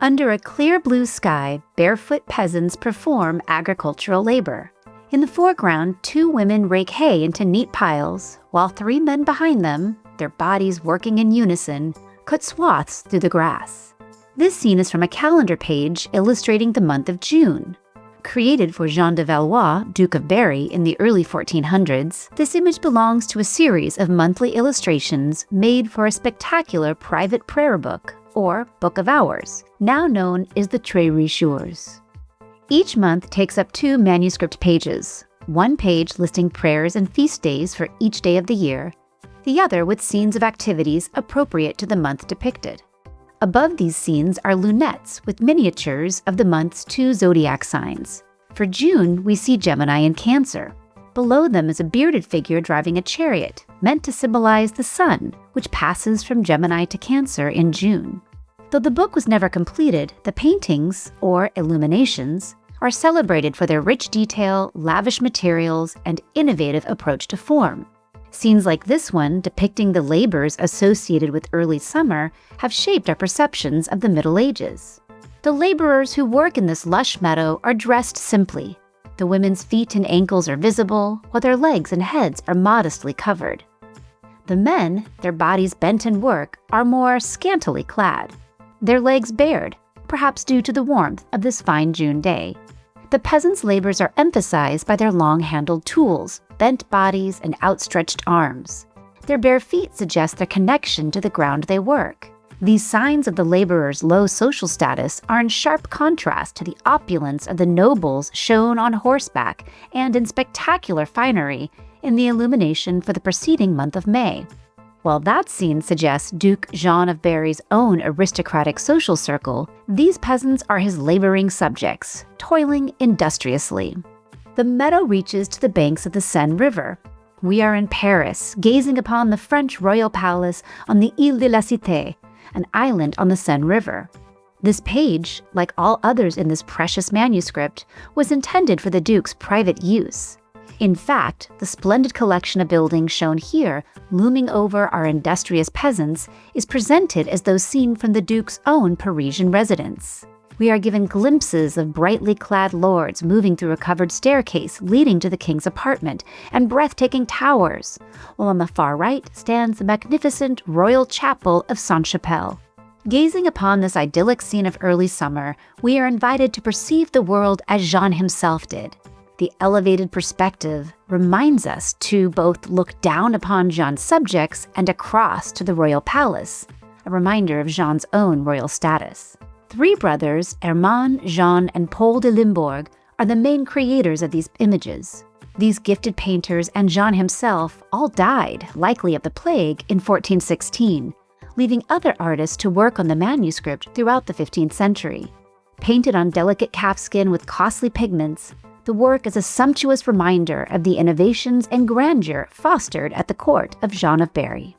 Under a clear blue sky, barefoot peasants perform agricultural labor. In the foreground, 2 women rake hay into neat piles, while 3 men behind them, their bodies working in unison, cut swaths through the grass. This scene is from a calendar page illustrating the month of June. Created for Jean de Valois, Duke of Berry, in the early 1400s, this image belongs to a series of monthly illustrations made for a spectacular private prayer book, or Book of Hours, now known as the Très. Each month takes up 2 manuscript pages, one page listing prayers and feast days for each day of the year, the other with scenes of activities appropriate to the month depicted. Above these scenes are lunettes with miniatures of the month's 2 zodiac signs. For June, we see Gemini and Cancer. Below them is a bearded figure driving a chariot, meant to symbolize the sun, which passes from Gemini to Cancer in June. Though the book was never completed, the paintings, or illuminations, are celebrated for their rich detail, lavish materials, and innovative approach to form. Scenes like this one, depicting the labors associated with early summer, have shaped our perceptions of the Middle Ages. The laborers who work in this lush meadow are dressed simply. The women's feet and ankles are visible, while their legs and heads are modestly covered. The men, their bodies bent in work, are more scantily clad, their legs bared, perhaps due to the warmth of this fine June day. The peasants' labors are emphasized by their long-handled tools, bent bodies, and outstretched arms. Their bare feet suggest their connection to the ground they work. These signs of the laborers' low social status are in sharp contrast to the opulence of the nobles shown on horseback and in spectacular finery in the illumination for the preceding month of May. While that scene suggests Duke Jean of Berry's own aristocratic social circle, these peasants are his laboring subjects, toiling industriously. The meadow reaches to the banks of the Seine River. We are in Paris, gazing upon the French royal palace on the Île de la Cité, an island on the Seine River. This page, like all others in this precious manuscript, was intended for the Duke's private use. In fact, the splendid collection of buildings shown here, looming over our industrious peasants, is presented as though seen from the Duke's own Parisian residence. We are given glimpses of brightly clad lords moving through a covered staircase leading to the king's apartment and breathtaking towers, while on the far right stands the magnificent royal chapel of Sainte-Chapelle. Gazing upon this idyllic scene of early summer, we are invited to perceive the world as Jean himself did. The elevated perspective reminds us to both look down upon Jean's subjects and across to the royal palace, a reminder of Jean's own royal status. 3 brothers, Herman, Jean, and Paul de Limbourg, are the main creators of these images. These gifted painters and Jean himself all died, likely of the plague, in 1416, leaving other artists to work on the manuscript throughout the 15th century. Painted on delicate calfskin with costly pigments, the work is a sumptuous reminder of the innovations and grandeur fostered at the court of Jean of Berry.